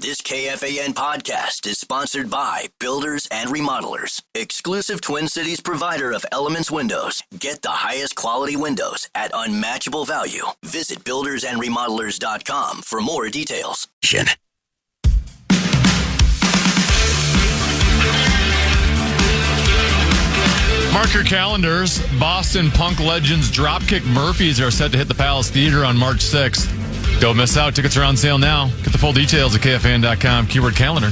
This KFAN podcast is sponsored by Builders and Remodelers, exclusive Twin Cities provider of Elements Windows. Get the highest quality windows at unmatchable value. Visit buildersandremodelers.com for more details. Mark your calendars. Boston punk legends Dropkick Murphys are set to hit the Palace Theater on March 6th. Don't miss out. Tickets are on sale now. Get the full details at KFAN.com. Keyword calendar.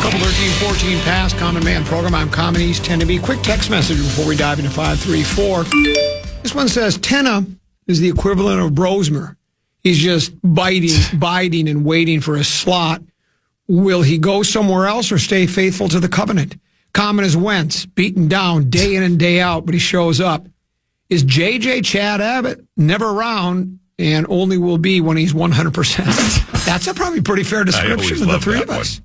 Couple 13-14 past Common Man program. I'm Common East 10 to be. Quick text message before we dive into 534. This one says, Tenna is the equivalent of Brosmer. He's just biding and waiting for a slot. Will he go somewhere else or stay faithful to the covenant? Common is Wentz, beaten down day in and day out, but he shows up. Is J.J. Chad Abbott never around and only will be when he's 100%? That's a probably pretty fair description of the three of us.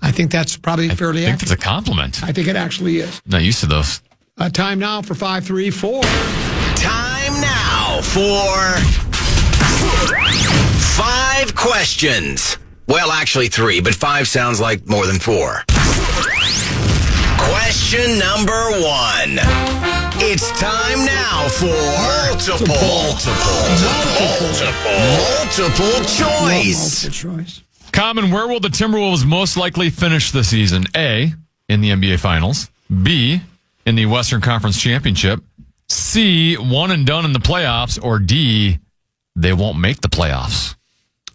I think that's probably fairly accurate. I think that's a compliment. I think it actually is. Not used to those. Time now for 534. Time now for 5 questions. Well, actually 3, but 5 sounds like more than 4. Question number 1. It's time now for multiple choice. Common, where will the Timberwolves most likely finish this season? A, in the NBA Finals. B, in the Western Conference Championship. C, one and done in the playoffs. Or D, they won't make the playoffs.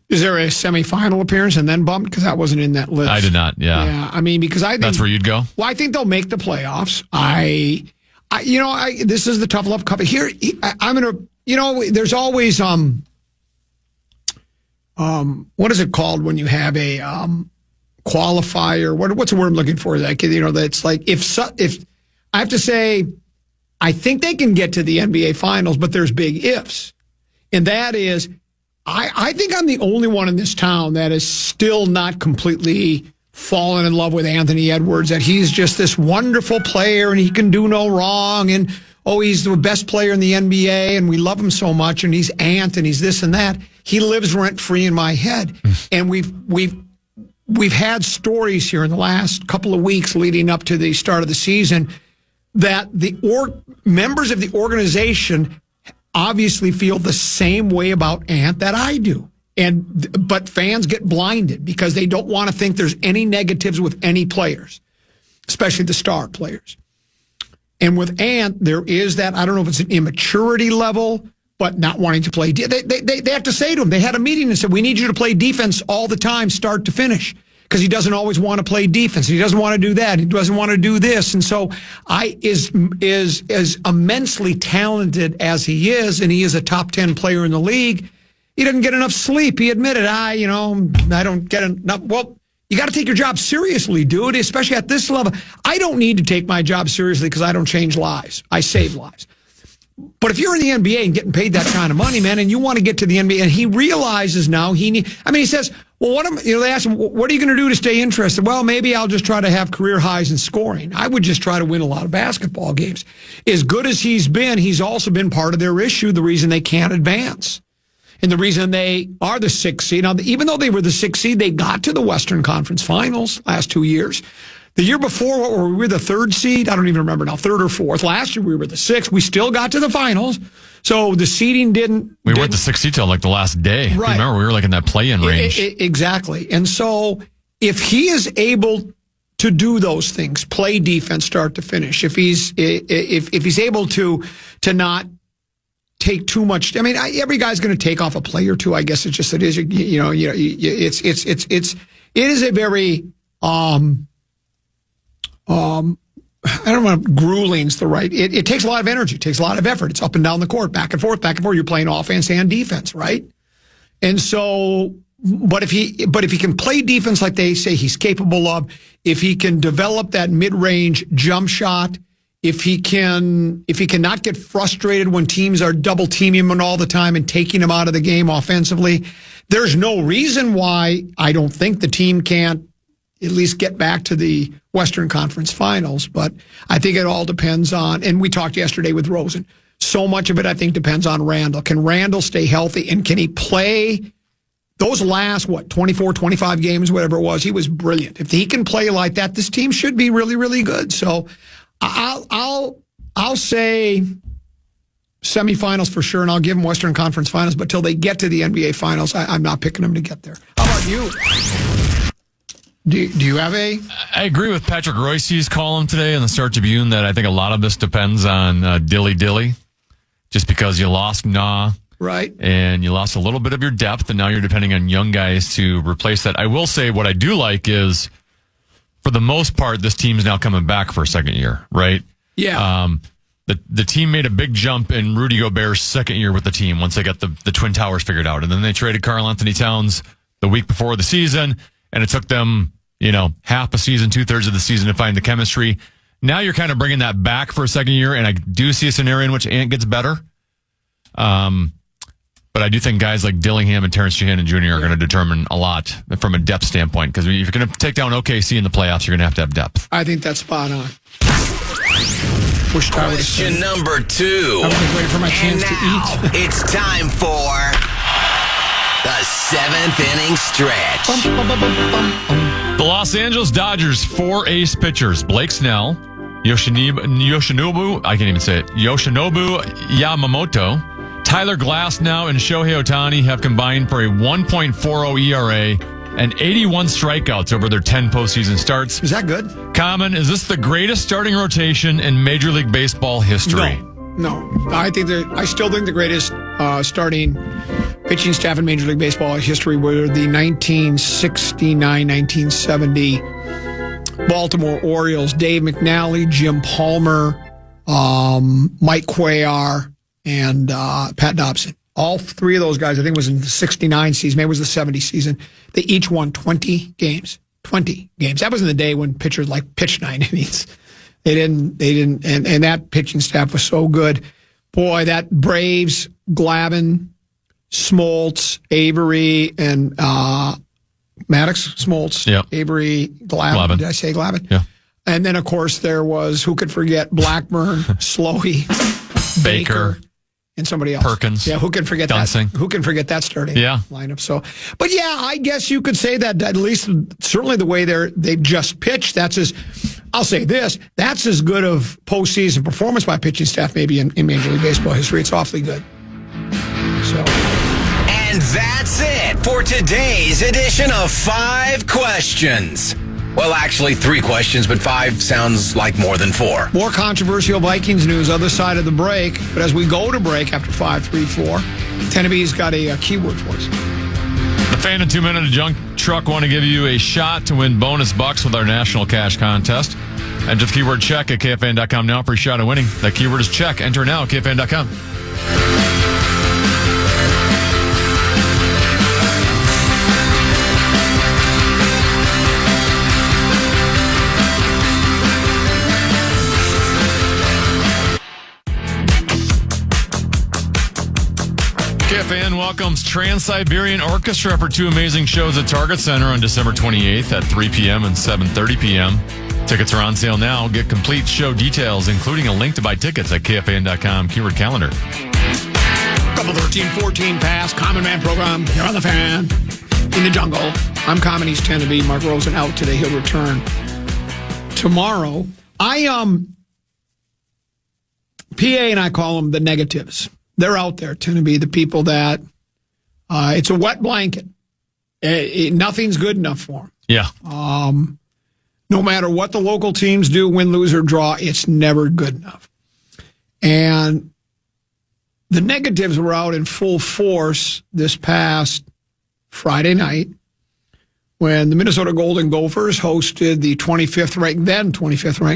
Is there a semifinal appearance and then bumped? Because that wasn't in that list. I did not, yeah. Yeah, I mean, because I think... That's where you'd go? Well, I think they'll make the playoffs. This is the tough love cup. Here, I'm going to... there's always... what is it called when you have a qualifier? What's the word I'm looking for? That's like if I have to say, I think they can get to the NBA Finals, but there's big ifs, and that is, I think I'm the only one in this town that is still not completely fallen in love with Anthony Edwards. That he's just this wonderful player and he can do no wrong, and he's the best player in the NBA, and we love him so much, and he's Ant, and he's this and that. He lives rent-free in my head. And we've had stories here in the last couple of weeks leading up to the start of the season that the members of the organization obviously feel the same way about Ant that I do. But fans get blinded because they don't want to think there's any negatives with any players, especially the star players. And with Ant, there is that, I don't know if it's an immaturity level, but not wanting to play. They have to say to him, they had a meeting and said, we need you to play defense all the time, start to finish, because he doesn't always want to play defense. He doesn't want to do that. He doesn't want to do this. And so is as immensely talented as he is, and he is a top 10 player in the league, he doesn't get enough sleep. He admitted, I don't get enough. Well, you got to take your job seriously, dude, especially at this level. I don't need to take my job seriously because I don't change lives. I save lives. But if you're in the NBA and getting paid that kind of money, man, and you want to get to the NBA, and he realizes now he says, well, they ask him, what are you going to do to stay interested? Well, maybe I'll just try to have career highs in scoring. I would just try to win a lot of basketball games. As good as he's been, he's also been part of their issue, the reason they can't advance. And the reason they are the 6th seed. Now, even though they were the 6th seed, they got to the Western Conference Finals last 2 years. The year before, we were the 3rd seed. I don't even remember now, 3rd or 4th. Last year, we were the 6th. We still got to the finals. So the seeding didn't... We weren't the 6th seed till like the last day. Right. Remember, we were like in that play-in range. Exactly. And so if he is able to do those things, play defense start to finish, if he's able to not take too much... every guy's going to take off a play or two. I guess it's just, it is, it is a very... I don't know if grueling's the right. It takes a lot of energy. It takes a lot of effort. It's up and down the court, back and forth, back and forth. You're playing offense and defense, right? And so, but if he can play defense like they say he's capable of, if he can develop that mid-range jump shot, if he cannot get frustrated when teams are double teaming him all the time and taking him out of the game offensively, there's no reason why I don't think the team can't at least get back to the Western Conference Finals. But I think it all depends on, and we talked yesterday with Rosen, so much of it I think depends on Randall. Can Randall stay healthy, and can he play those last, 24, 25 games, whatever it was? He was brilliant. If he can play like that, this team should be really, really good. So I'll say semifinals for sure, and I'll give them Western Conference Finals. But till they get to the NBA Finals, I'm not picking them to get there. How about you? Do you have a? I agree with Patrick Royce's column today in the Star Tribune that I think a lot of this depends on Dilly, just because you lost Nah. Right. And you lost a little bit of your depth, and now you're depending on young guys to replace that. I will say what I do like is, for the most part, this team's now coming back for a second year, right? Yeah. The team made a big jump in Rudy Gobert's second year with the team once they got the Twin Towers figured out. And then they traded Karl Anthony Towns the week before the season, and it took them, half a season, 2/3 of the season to find the chemistry. Now you're kind of bringing that back for a second year, and I do see a scenario in which Ant gets better. But I do think guys like Dillingham and Terrence Johanna Jr. are going to determine a lot from a depth standpoint, because if you're going to take down OKC in the playoffs, you're going to have depth. I think that's spot on. Question number 2. I was waiting for my chance to eat. It's time for the 7th inning stretch. The Los Angeles Dodgers 4 ace pitchers, Blake Snell, Yoshinobu Yamamoto, Tyler Glasnow, and Shohei Ohtani have combined for a 1.40 ERA and 81 strikeouts over their 10 postseason starts. Is that good? Common, is this the greatest starting rotation in Major League Baseball history? No. I still think the greatest starting pitching staff in Major League Baseball history were the 1969-1970 Baltimore Orioles. Dave McNally, Jim Palmer, Mike Cuellar, and Pat Dobson. All three of those guys, I think it was in the 69 season, maybe it was the 70 season, they each won 20 games. 20 games. That was in the day when pitchers pitched 9 innings. They didn't, and that pitching staff was so good. Boy, that Braves, Glavine, Smoltz, Avery, and Maddox, Smoltz, yep. Avery, Glavine. Did I say Glavine? Yeah. And then, of course, there was, who could forget, Blackburn, Slowey, Baker, and somebody else. Perkins. Yeah, who can forget Dunsing. that? Who can forget that starting lineup? So, but yeah, I guess you could say that at least certainly the way they just pitched, I'll say this, that's as good of postseason performance by pitching staff maybe in Major League Baseball history. It's awfully good. So. And that's it for today's edition of 5 questions. Well, actually 3 questions, but 5 sounds like more than 4. More controversial Vikings news other side of the break. But as we go to break after 5, 3, 4, Tenneby's got a keyword for us. The Fan and 2-Minute Junk Truck want to give you a shot to win bonus bucks with our national cash contest. Enter the keyword check at KFAN.com now for a shot at winning. That keyword is check. Enter now at KFAN.com. KFAN welcomes Trans-Siberian Orchestra for 2 amazing shows at Target Center on December 28th at 3 p.m. and 7:30 p.m. Tickets are on sale now. Get complete show details, including a link to buy tickets at KFAN.com keyword calendar. Couple 13, 14 pass, Common Man program. You're on the Fan. In the jungle. I'm Common East Tennessee. Mark Rosen out today. He'll return tomorrow. PA and I call them the negatives. They're out there, tend to be the people that it's a wet blanket. Nothing's good enough for them. Yeah. No matter what the local teams do, win, lose, or draw, it's never good enough. And the negatives were out in full force this past Friday night when the Minnesota Golden Gophers hosted the 25th ranked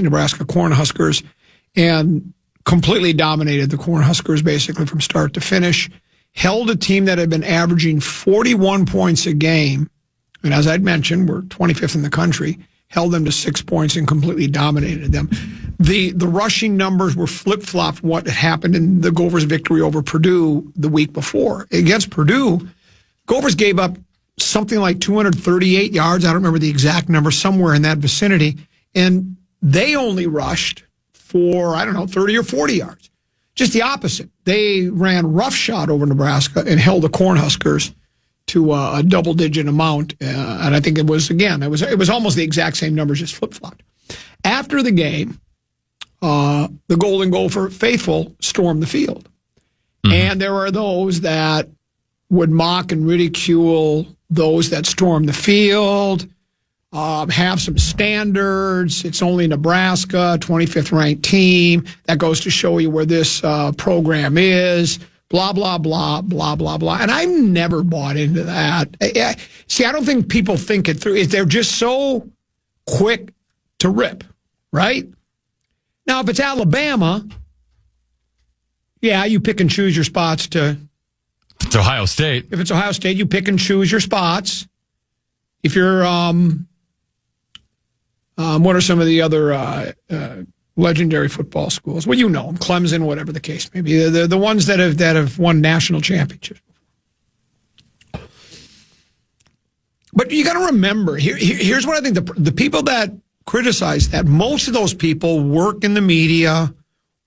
Nebraska Cornhuskers and completely dominated the Cornhuskers basically from start to finish, held a team that had been averaging 41 points a game, and as I'd mentioned, we're 25th in the country, held them to 6 points and completely dominated them. The rushing numbers were flip-flopped what happened in the Gophers' victory over Purdue the week before. Against Purdue, Gophers gave up something like 238 yards. I don't remember the exact number, somewhere in that vicinity. And they only rushed for, 30 or 40 yards. Just the opposite. They ran roughshod over Nebraska and held the Cornhuskers to a double-digit amount. And I think it was almost the exact same numbers, just flip-flopped. After the game, the Golden Gopher faithful stormed the field. Mm-hmm. And there are those that would mock and ridicule those that storm the field, have some standards. It's only Nebraska, 25th ranked team. That goes to show you where this program is, blah, blah, blah, blah, blah, blah. And I've never bought into that. See, I don't think people think it through. They're just so quick to rip, right? Now, if it's Alabama, yeah, you pick and choose your spots to... It's Ohio State. If it's Ohio State, you pick and choose your spots. If you're, what are some of the other legendary football schools? Well, you know them, Clemson, whatever the case may be. They're the ones that have won national championships. But you got to remember, here's what I think: the people that criticize that, most of those people work in the media,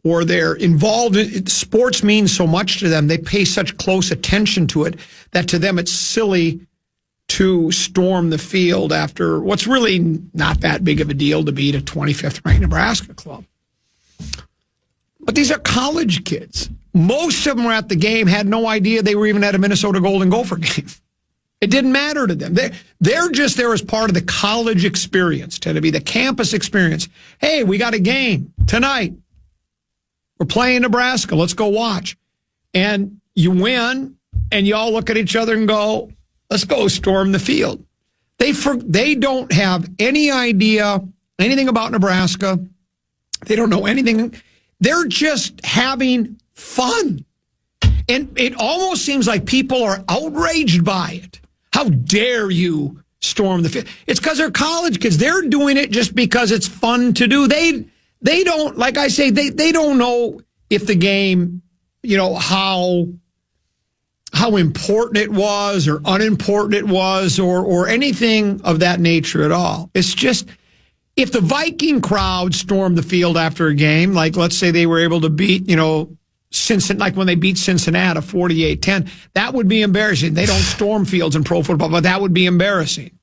or they're involved in sports. Means so much to them. They pay such close attention to it that to them it's silly to storm the field after what's really not that big of a deal to beat a 25th ranked Nebraska club. But these are college kids. Most of them were at the game, had no idea they were even at a Minnesota Golden Gopher game. It didn't matter to them. They're just there as part of the college experience, to be the campus experience. Hey, we got a game tonight. We're playing Nebraska. Let's go watch. And you win, and you all look at each other and go, let's go storm the field. They don't have any idea anything about Nebraska. They don't know anything. They're just having fun. And it almost seems like people are outraged by it. How dare you storm the field? It's because they're college kids. They're doing it just because it's fun to do. They don't, like I say, they don't know if the game, how important it was or unimportant it was or anything of that nature at all. It's just, if the Viking crowd stormed the field after a game, like let's say they were able to beat, Cincinnati, like when they beat Cincinnati 48-10, that would be embarrassing. They don't storm fields in pro football, but that would be embarrassing.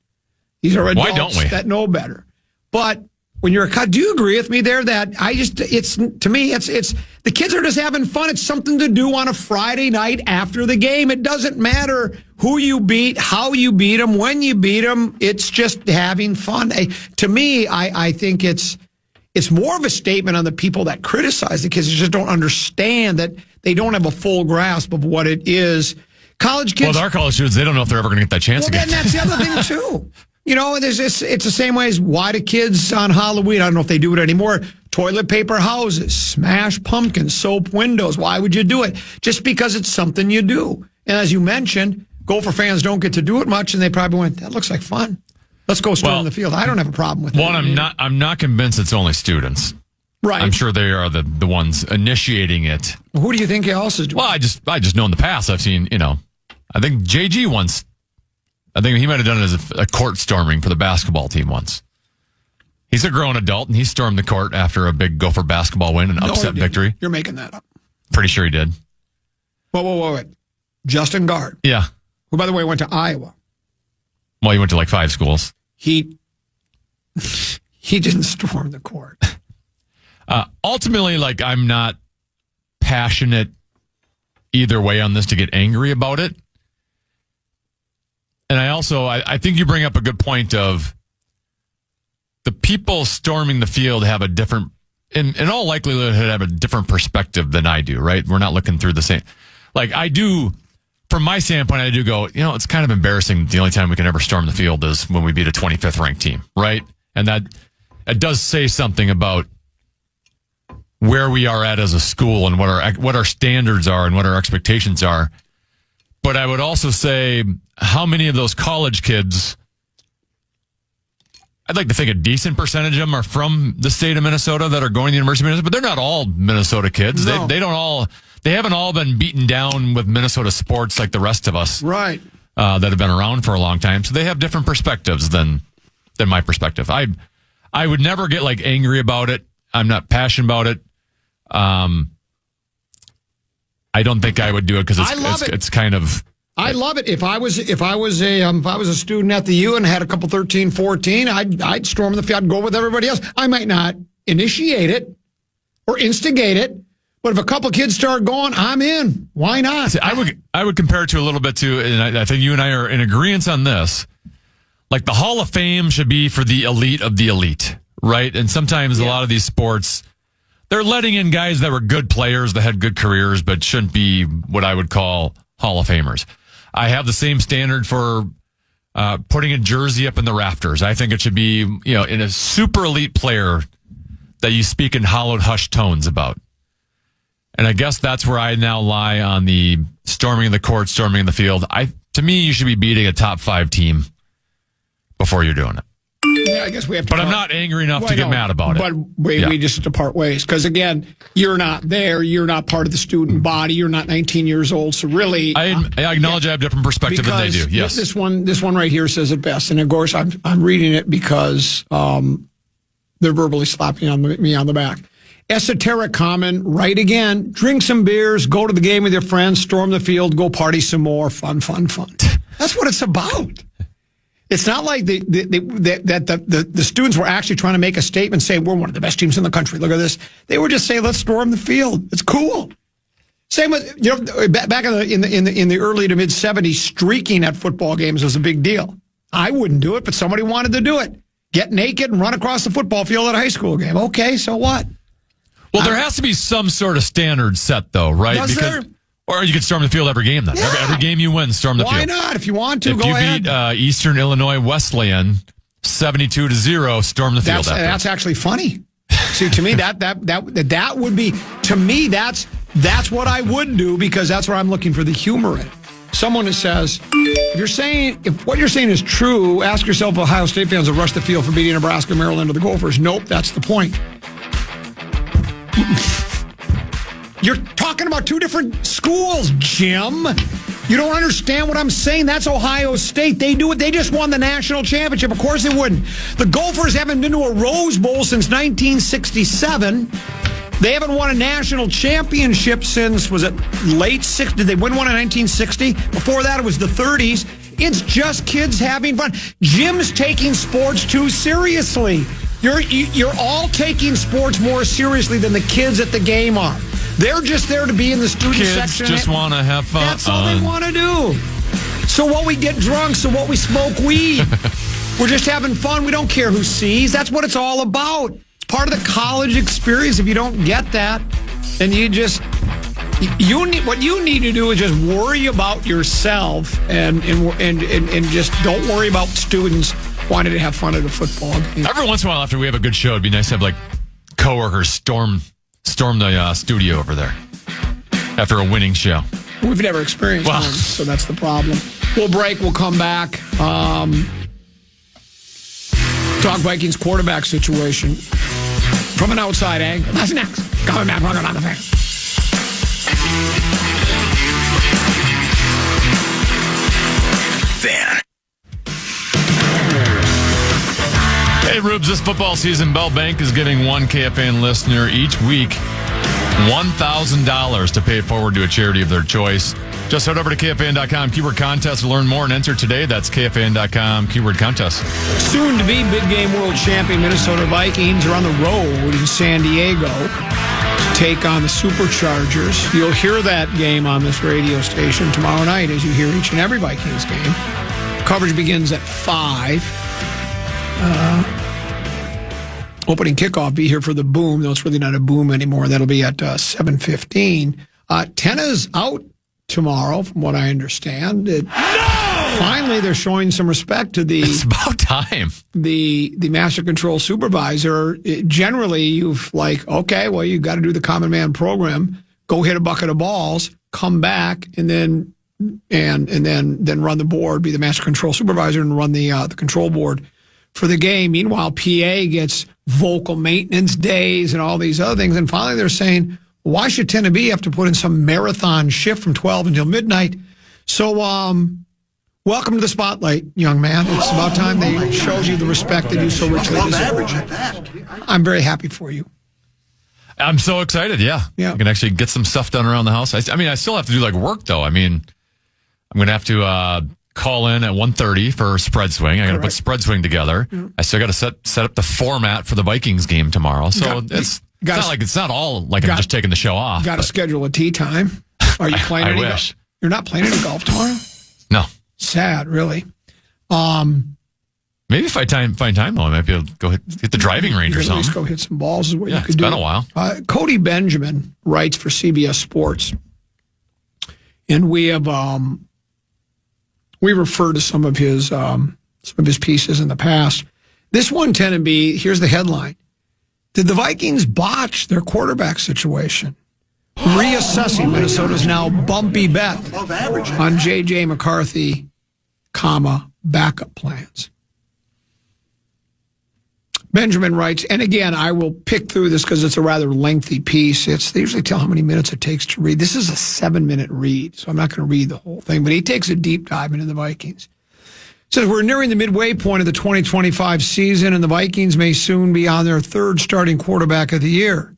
These are adults. Why don't we? That know better. But when you're do you agree with me there that it's the kids are just having fun. It's something to do on a Friday night after the game. It doesn't matter who you beat, how you beat them, when you beat them. It's just having fun. To me, I think it's more of a statement on the people that criticize the kids. They just don't understand that they don't have a full grasp of what it is. College kids. Well, our college students, they don't know if they're ever going to get that chance again. And that's the other thing too. It's the same way as why do kids on Halloween, I don't know if they do it anymore, toilet paper houses, smash pumpkins, soap windows. Why would you do it? Just because it's something you do. And as you mentioned, Gopher fans don't get to do it much, and they probably went, that looks like fun. Let's go storm the field. I don't have a problem with that. I'm not convinced it's only students. Right. I'm sure they are the ones initiating it. Who do you think else is doing it? Well, I just know in the past I've seen, I think JG once, I think he might have done it as a court storming for the basketball team once. He's a grown adult, and he stormed the court after a big Gopher basketball win, an upset victory. You're making that up. Pretty sure he did. Wait. Justin Gard. Yeah. Who, by the way, went to Iowa. Well, he went to like 5 schools. He didn't storm the court. Ultimately, I'm not passionate either way on this to get angry about it. And I think you bring up a good point of the people storming the field have a different, in all likelihood, have a different perspective than I do, right? We're not looking through the same. I do, from my standpoint, I do go, it's kind of embarrassing. The only time we can ever storm the field is when we beat a 25th ranked team, right? And that it does say something about where we are at as a school and what our standards are and what our expectations are. But I would also say, how many of those college kids, I'd like to think a decent percentage of them are from the state of Minnesota that are going to the University of Minnesota, but they're not all Minnesota kids. No. They haven't all been beaten down with Minnesota sports like the rest of us. Right. That have been around for a long time. So they have different perspectives than my perspective. I would never get like angry about it. I'm not passionate about it. I don't think I would do it because it's kind of. I love it. If I was a student at the U and had a couple 13, 14, I'd storm the field, I'd go with everybody else. I might not initiate it or instigate it, but if a couple kids start going, I'm in. Why not? See, I would compare it to a little bit to, and I think you and I are in agreement on this. Like the Hall of Fame should be for the elite of the elite, right? And sometimes a lot of these sports, they're letting in guys that were good players that had good careers, but shouldn't be what I would call Hall of Famers. I have the same standard for putting a jersey up in the rafters. I think it should be, in a super elite player that you speak in hollowed, hushed tones about. And I guess that's where I now lie on the storming the court, storming the field. To me, you should be beating a top 5 team before you're doing it. Yeah, I guess we have to. But I'm not angry enough to get mad about it. But we just have to part ways. Because again, you're not there. You're not part of the student body. You're not 19 years old. So really, I acknowledge I have a different perspective than they do. Yes. This one right here says it best. And of course, I'm reading it because they're verbally slapping me on the back. Esoteric comment, right again. Drink some beers, go to the game with your friends, storm the field, go party some more. Fun, fun, fun. That's what it's about. It's not like the students were actually trying to make a statement saying, we're one of the best teams in the country. Look at this. They were just saying, let's storm the field. It's cool. Same with, back in the early to mid 70s, streaking at football games was a big deal. I wouldn't do it, but somebody wanted to do it. Get naked and run across the football field at a high school game. Okay, so what? Well, there has to be some sort of standard set, though, right? Does there? Or you could storm the field every game, then. Yeah. Every game you win, storm the field. Why not? If you want to, go ahead. If you beat Eastern Illinois Wesleyan 72-0, storm the field. That's actually funny. See, to me, that would be, to me, that's what I would do because that's where I'm looking for the humor in it. Someone who says, if what you're saying is true, ask yourself if Ohio State fans have rushed the field for beating Nebraska, Maryland, or the Gophers. Nope, that's the point. You're talking about two different schools, Jim. You don't understand what I'm saying. That's Ohio State. They do it. They just won the national championship. Of course they wouldn't. The Gophers haven't been to a Rose Bowl since 1967. They haven't won a national championship since, was it late 60s? Did they win one in 1960? Before that, it was the 30s. It's just kids having fun. Jim's taking sports too seriously. You're all taking sports more seriously than the kids at the game are. They're just there to be in the student section. Kids just want to have fun. That's all they want to do. So what, we get drunk, so what, we smoke weed. We're just having fun. We don't care who sees. That's what it's all about. It's part of the college experience. If you don't get that, then what you need to do is just worry about yourself and just don't worry about students wanting to have fun at a football game. Every once in a while, after we have a good show, it'd be nice to have like coworkers storm the studio over there after a winning show. We've never experienced one, so that's the problem. We'll break. We'll come back. Talk Vikings quarterback situation from an outside angle. That's next. Coming back. Welcome on the Fan. Fan. Hey, Rubes, this football season, Bell Bank is giving one KFAN listener each week $1,000 to pay it forward to a charity of their choice. Just head over to KFAN.com, keyword contest, to learn more and enter today. That's KFAN.com, keyword contest. Soon to be big game world champion Minnesota Vikings are on the road in San Diego to take on the Superchargers. You'll hear that game on this radio station tomorrow night as you hear each and every Vikings game. Coverage begins at 5. Opening kickoff, be here for the boom, though it's really not a boom anymore. That'll be at 7:15. Tenna's out tomorrow, from what I understand. Finally, they're showing some respect to the... It's about time. The master control supervisor. Generally, you've okay, well, you got to do the common man program. Go hit a bucket of balls, come back, and then run the board, be the master control supervisor, and run the control board for the game. Meanwhile, PA gets vocal maintenance days and all these other things. And finally, they're saying, why should Tennessee have to put in some marathon shift from 12 until midnight? So, welcome to the spotlight, young man. It's about time they showed you the respect that you so richly deserve. I'm very happy for you. I'm so excited. Yeah. I can actually get some stuff done around the house. I mean, I still have to do like work though. I mean, I'm going to have to call in at 1:30 for Spread Swing. I got to put Spread Swing together. I still got to set up the format for the Vikings game tomorrow. So it's not all like I'm just taking the show off. Got to schedule a tea time. Are you playing I any wish. You're not playing any golf tomorrow? No. Sad, really. Maybe if I find time, though, I might be able to go hit the driving range or something. At least go hit some balls is what you could it's do. been a while. Cody Benjamin writes for CBS Sports, and we have we refer to some of his pieces in the past. This one tend to be, here's the headline: did the Vikings botch their quarterback situation? Reassessing Minnesota's now bumpy bet on J.J. McCarthy, backup plans. Benjamin writes, and again, I will pick through this because it's a rather lengthy piece. They usually tell how many minutes it takes to read. This is a 7-minute read, so I'm not going to read the whole thing, but he takes a deep dive into the Vikings. It says, we're nearing the midway point of the 2025 season, and the Vikings may soon be on their third starting quarterback of the year.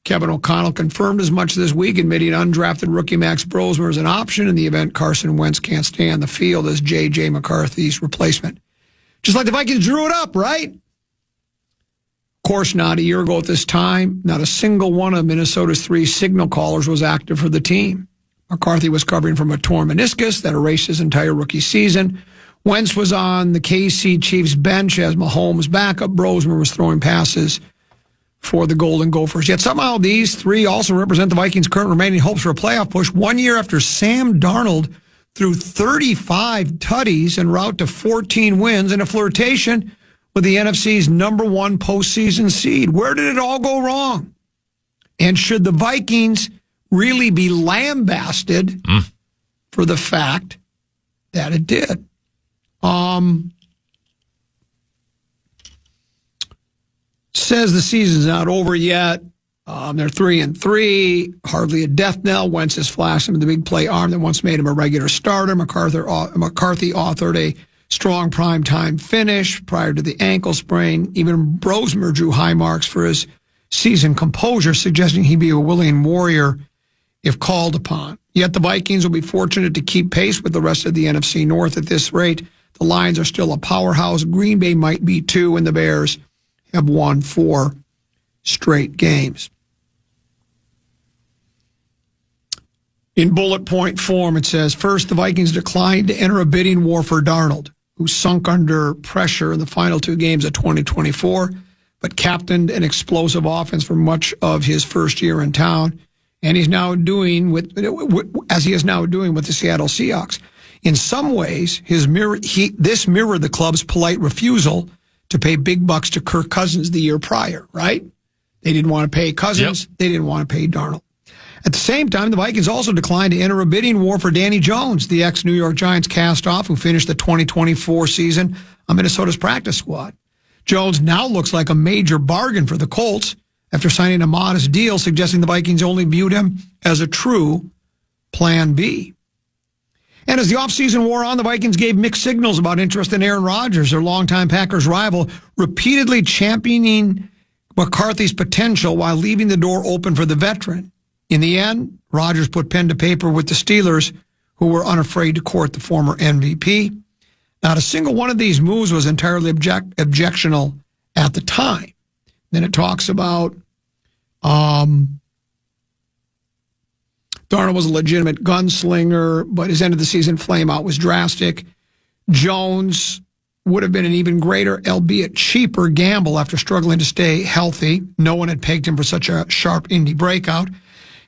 Kevin O'Connell confirmed as much this week, admitting undrafted rookie Max Brosmer is an option in the event Carson Wentz can't stay on the field as J.J. McCarthy's replacement. Just like the Vikings drew it up, right? Of course not. A year ago at this time, not a single one of Minnesota's 3 signal callers was active for the team. McCarthy was covering from a torn meniscus that erased his entire rookie season. Wentz was on the KC Chiefs bench as Mahomes' backup. Brosmer was throwing passes for the Golden Gophers. Yet somehow these 3 also represent the Vikings' current remaining hopes for a playoff push 1 year after Sam Darnold threw 35 tutties en route to 14 wins in a flirtation with the NFC's number 1 postseason seed. Where did it all go wrong? And should the Vikings really be lambasted for the fact that it did? Says the season's not over yet. They're 3-3, hardly a death knell. Wentz has flashed him with the big play arm that once made him a regular starter. McCarthy authored a strong primetime finish prior to the ankle sprain. Even Brosmer drew high marks for his season composure, suggesting he'd be a willing warrior if called upon. Yet the Vikings will be fortunate to keep pace with the rest of the NFC North at this rate. The Lions are still a powerhouse. Green Bay might be 2, and the Bears have won 4 straight games. In bullet point form, it says, first, the Vikings declined to enter a bidding war for Darnold, who sunk under pressure in the final 2 games of 2024, but captained an explosive offense for much of his first year in town, and he's now doing with the Seattle Seahawks. In some ways, this mirrored the club's polite refusal to pay big bucks to Kirk Cousins the year prior, right? They didn't want to pay Cousins. Yep. They didn't want to pay Darnold. At the same time, the Vikings also declined to enter a bidding war for Danny Jones, the ex-New York Giants cast-off who finished the 2024 season on Minnesota's practice squad. Jones now looks like a major bargain for the Colts after signing a modest deal, suggesting the Vikings only viewed him as a true Plan B. And as the offseason wore on, the Vikings gave mixed signals about interest in Aaron Rodgers, their longtime Packers rival, repeatedly championing McCarthy's potential while leaving the door open for the veteran. In the end, Rodgers put pen to paper with the Steelers, who were unafraid to court the former MVP. Not a single one of these moves was entirely objectionable at the time. Then it talks about Darnold was a legitimate gunslinger, but his end-of-the-season flame-out was drastic. Jones would have been an even greater, albeit cheaper, gamble after struggling to stay healthy. No one had pegged him for such a sharp indie breakout.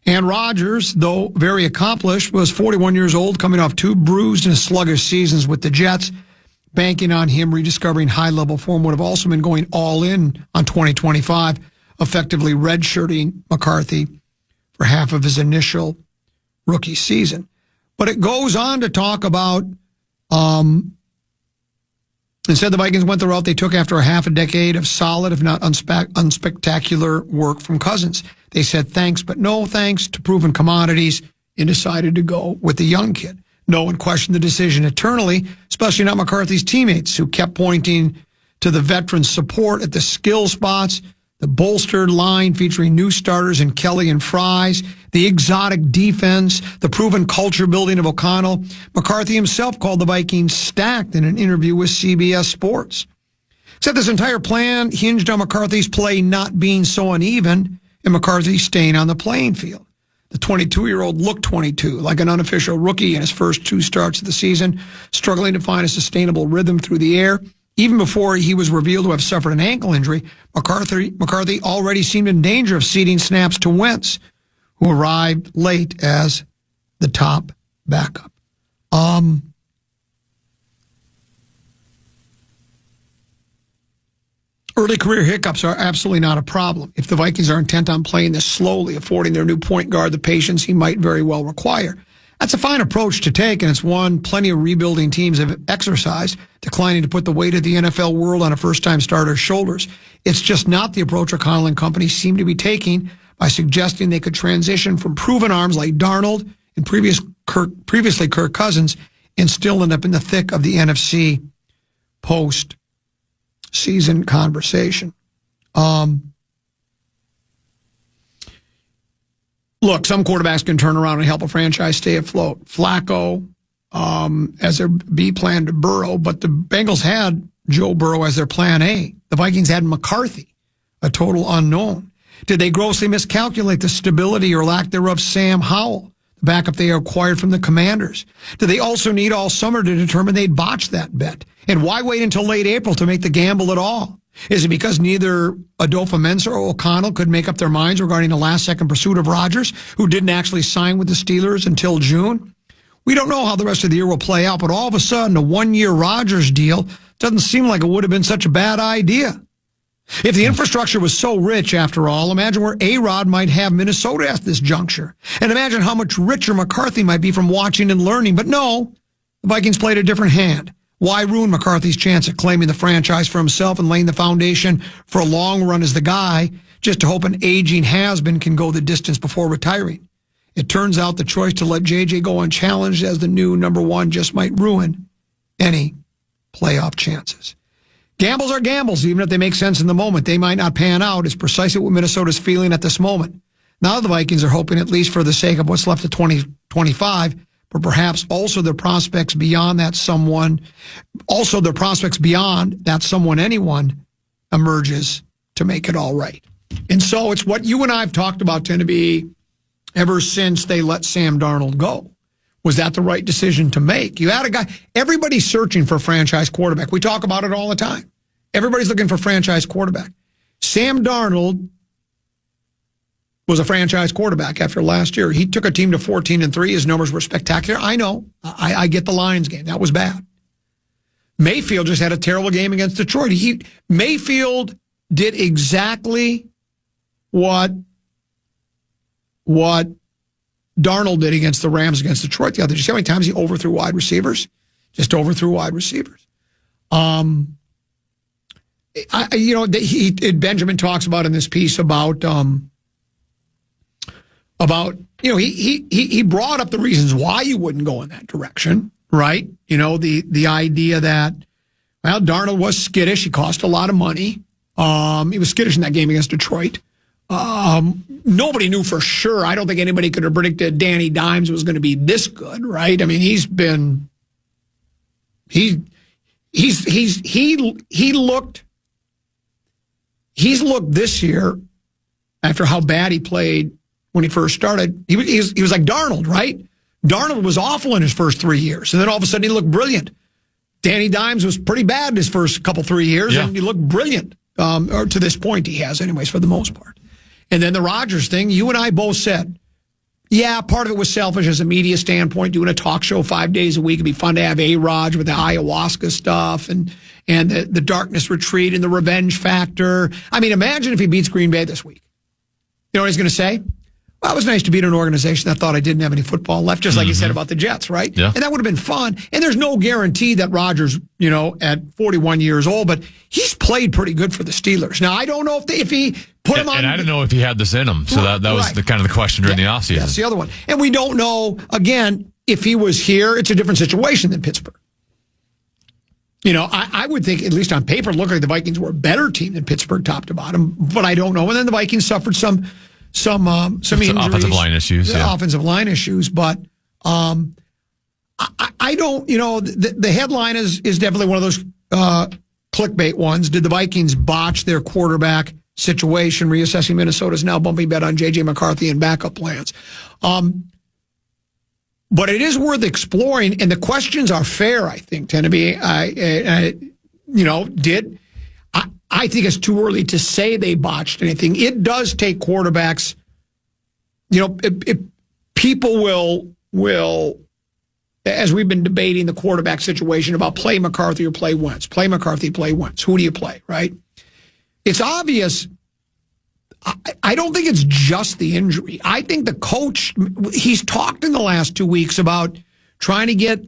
And Rodgers, though very accomplished, was 41 years old, coming off 2 bruised and sluggish seasons with the Jets. Banking on him rediscovering high-level form would have also been going all in on 2025, effectively redshirting McCarthy for half of his initial rookie season. But it goes on to talk about Instead, the Vikings went the route they took after a half a decade of solid, if not unspectacular work from Cousins. They said thanks, but no thanks to proven commodities and decided to go with the young kid. No one questioned the decision eternally, especially not McCarthy's teammates, who kept pointing to the veteran support at the skill spots, the bolstered line featuring new starters in Kelly and Fries, the exotic defense, the proven culture building of O'Connell. McCarthy himself called the Vikings stacked in an interview with CBS Sports. Said this entire plan hinged on McCarthy's play not being so uneven and McCarthy staying on the playing field. The 22-year-old looked 22, like an unofficial rookie in his first 2 starts of the season, struggling to find a sustainable rhythm through the air. Even before he was revealed to have suffered an ankle injury, McCarthy already seemed in danger of ceding snaps to Wentz, who arrived late as the top backup. Early career hiccups are absolutely not a problem. If the Vikings are intent on playing this slowly, affording their new point guard the patience he might very well require. That's a fine approach to take, and it's one plenty of rebuilding teams have exercised, declining to put the weight of the NFL world on a first-time starter's shoulders. It's just not the approach O'Connell and company seem to be taking by suggesting they could transition from proven arms like Darnold and previously Kirk Cousins and still end up in the thick of the NFC post-season conversation. Look, some quarterbacks can turn around and help a franchise stay afloat. Flacco, as their B plan to Burrow, but the Bengals had Joe Burrow as their plan A. The Vikings had McCarthy, a total unknown. Did they grossly miscalculate the stability or lack thereof Sam Howell, the backup they acquired from the Commanders? Did they also need all summer to determine they'd botched that bet? And why wait until late April to make the gamble at all? Is it because neither Adolfo-Mensah or O'Connell could make up their minds regarding the last-second pursuit of Rodgers, who didn't actually sign with the Steelers until June? We don't know how the rest of the year will play out, but all of a sudden, a one-year Rodgers deal doesn't seem like it would have been such a bad idea. If the infrastructure was so rich, after all, imagine where A-Rod might have Minnesota at this juncture. And imagine how much richer McCarthy might be from watching and learning. But no, the Vikings played a different hand. Why ruin McCarthy's chance at claiming the franchise for himself and laying the foundation for a long run as the guy, just to hope an aging has-been can go the distance before retiring? It turns out the choice to let JJ go unchallenged as the new number one just might ruin any playoff chances. Gambles are gambles, even if they make sense in the moment. They might not pan out. It's precisely what Minnesota's feeling at this moment. Now the Vikings are hoping, at least for the sake of what's left of 2025, but perhaps also their prospects beyond that someone anyone emerges to make it all right. And so it's what you and I have talked about tend to be ever since they let Sam Darnold go. Was that the right decision to make? You had a guy, everybody's searching for a franchise quarterback. We talk about it all the time. Everybody's looking for a franchise quarterback. Sam Darnold was a franchise quarterback after last year. He took a team to 14-3. His numbers were spectacular. I know. I get the Lions game. That was bad. Mayfield just had a terrible game against Detroit. Mayfield did exactly what Darnold did against the Rams against Detroit the other day. Did you see how many times he overthrew wide receivers? Just overthrew wide receivers. Benjamin talks about in this piece about he brought up the reasons why you wouldn't go in that direction, right? You know, the idea that, well, Darnold was skittish. He cost a lot of money. He was skittish in that game against Detroit. Nobody knew for sure. I don't think anybody could have predicted Danny Dimes was going to be this good, right? I mean, he's looked this year after how bad he played when he first started. He was like Darnold, right? Darnold was awful in his first 3 years, and then all of a sudden he looked brilliant. Danny Dimes was pretty bad in his first 3 years, and he looked brilliant. Or to this point he has, anyways, for the most part. And then the Rodgers thing, you and I both said, yeah, part of it was selfish as a media standpoint, doing a talk show 5 days a week. It'd be fun to have A-Rod with the ayahuasca stuff and the darkness retreat and the revenge factor. I mean, imagine if he beats Green Bay this week. You know what he's going to say? well, it was nice to beat an organization that thought I didn't have any football left, just like you said about the Jets, right? Yeah. And that would have been fun. And there's no guarantee that Rodgers, at 41 years old, but he's played pretty good for the Steelers. Now, I don't know if he put him on. And I didn't know if he had this in him. So that was right. the kind of the question during the offseason. That's the other one. And we don't know, again, if he was here, it's a different situation than Pittsburgh. I would think, at least on paper, it looked like the Vikings were a better team than Pittsburgh top to bottom, but I don't know. And then the Vikings suffered some injuries, offensive line issues. Yeah. Offensive line issues, but I don't. The headline is definitely one of those clickbait ones. Did the Vikings botch their quarterback situation? Reassessing Minnesota's now bumping bet on J.J. McCarthy and backup plans. But it is worth exploring, and the questions are fair, I think, Teneby. I think it's too early to say they botched anything. It does take quarterbacks. People will, as we've been debating the quarterback situation about play McCarthy or play Wentz, play McCarthy, play Wentz. Who do you play, right? It's obvious. I don't think it's just the injury. I think the coach, he's talked in the last 2 weeks about trying to get,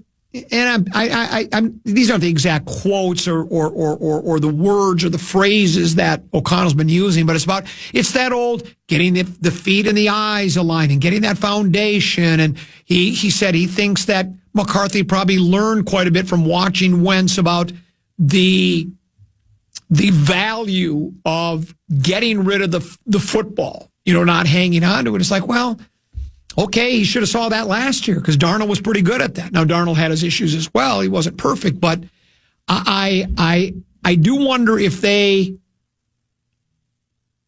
and I'm these aren't the exact quotes or the words or the phrases that O'Connell's been using, but it's that old getting the feet and the eyes aligned and getting that foundation. And he said he thinks that McCarthy probably learned quite a bit from watching Wentz about the value of getting rid of the football, not hanging on to it. It's like, well, okay, he should have saw that last year because Darnold was pretty good at that. Now, Darnold had his issues as well. He wasn't perfect, but I do wonder if they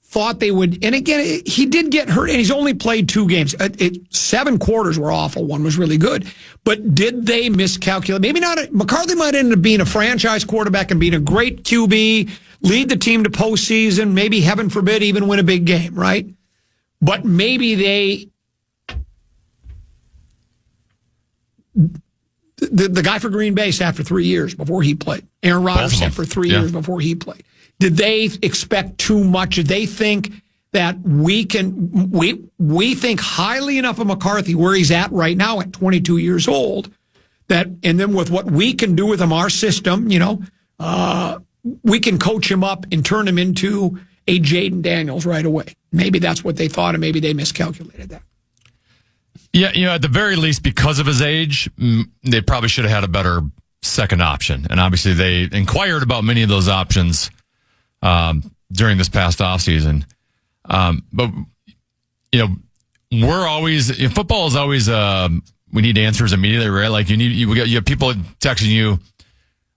thought they would. And again, he did get hurt, and he's only played 2 games. 7 quarters were awful. One was really good. But did they miscalculate? Maybe not. McCarthy might end up being a franchise quarterback and being a great QB, lead the team to postseason, maybe, heaven forbid, even win a big game, right? But maybe the guy for Green Bay sat for 3 years before he played. Aaron Rodgers sat for 3 years before he played. Did they expect too much? Did they think that we think highly enough of McCarthy where he's at right now at 22 years old, and then with what we can do with him, our system, we can coach him up and turn him into a Jaden Daniels right away. Maybe that's what they thought, and maybe they miscalculated that. Yeah, at the very least, because of his age, they probably should have had a better second option. And obviously they inquired about many of those options during this past offseason. But, we're always, football is always, we need answers immediately, right? Like you have people texting you,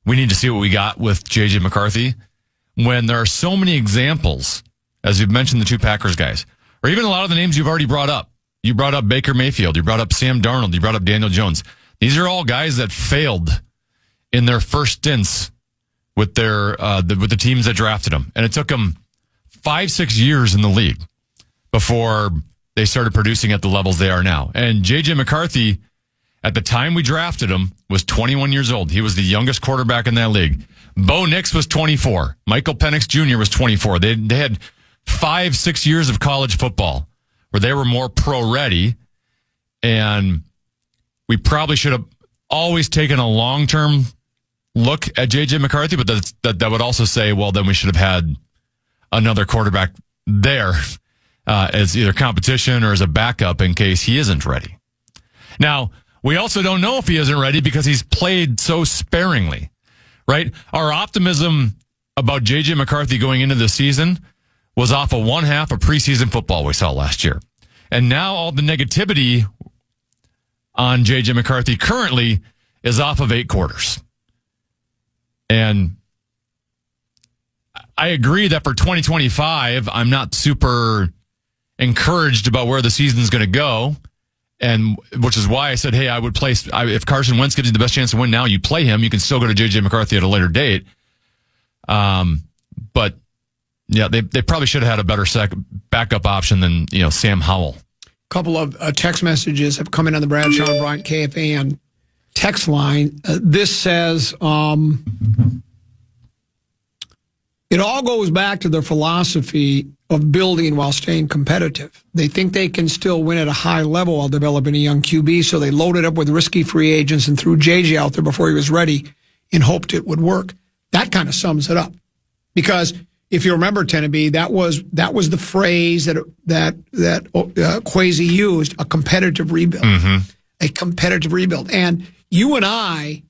we need to see what we got with J.J. McCarthy. When there are so many examples, as you've mentioned, the 2 Packers guys, or even a lot of the names you've already brought up. You brought up Baker Mayfield. You brought up Sam Darnold. You brought up Daniel Jones. These are all guys that failed in their first stints with their with the teams that drafted them, and it took them 5-6 years in the league before they started producing at the levels they are now. And J.J. McCarthy, at the time we drafted him, was 21 years old. He was the youngest quarterback in that league. Bo Nix was 24. Michael Penix Jr. was 24. They had 5-6 years of college football where they were more pro-ready, and we probably should have always taken a long-term look at J.J. McCarthy, but that would also say, well, then we should have had another quarterback there as either competition or as a backup in case he isn't ready. Now, we also don't know if he isn't ready because he's played so sparingly, right? Our optimism about J.J. McCarthy going into the season was off of one half of preseason football we saw last year. And now all the negativity on J.J. McCarthy currently is off of 8 quarters. And I agree that for 2025, I'm not super encouraged about where the season's going to go. And which is why I said, hey, I would play, if Carson Wentz gives you the best chance to win now, you play him. You can still go to J.J. McCarthy at a later date. But yeah, they probably should have had a better backup option than, Sam Howell. A couple of text messages have come in on the Bradshaw and Bryant KFAN text line. This says, It all goes back to their philosophy of building while staying competitive. They think they can still win at a high level while developing a young QB, so they loaded up with risky free agents and threw JJ out there before he was ready and hoped it would work. That kind of sums it up. Because if you remember, Tenneby, that was the phrase that Kwesi used, a competitive rebuild. Mm-hmm. A competitive rebuild. And you and I,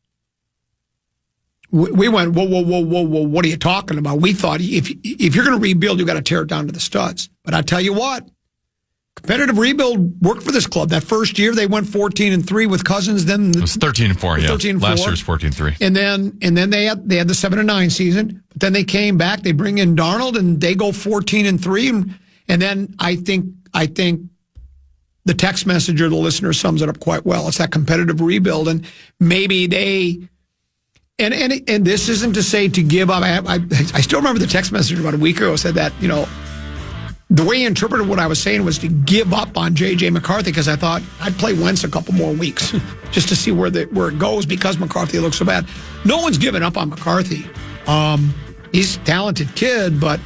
we went, whoa, what are you talking about? We thought if you're going to rebuild, you got to tear it down to the studs. But I tell you what, competitive rebuild worked for this club. That first year, they went 14-3 with Cousins. Then it was 13-4, yeah. 13-4. Last year's 14-3. And then they had the 7-9 season. But then they came back. They bring in Darnold, and they go 14-3. And then I think the text message or the listener sums it up quite well. It's that competitive rebuild, and maybe they. And this isn't to say to give up. I still remember the text message about a week ago said that, the way he interpreted what I was saying was to give up on J.J. McCarthy, because I thought I'd play Wentz a couple more weeks just to see where it goes, because McCarthy looks so bad. No one's given up on McCarthy. He's a talented kid, but,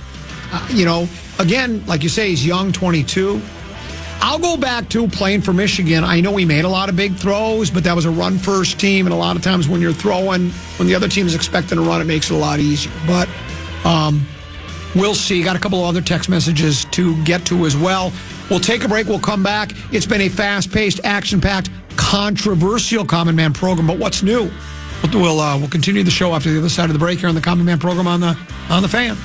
again, like you say, he's young, 22. I'll go back to playing for Michigan. I know he made a lot of big throws, but that was a run-first team, and a lot of times when you're throwing, when the other team is expecting to run, it makes it a lot easier. But we'll see. Got a couple of other text messages to get to as well. We'll take a break. We'll come back. It's been a fast-paced, action-packed, controversial Common Man program, but what's new? We'll continue the show after the other side of the break here on the Common Man program on the Fan.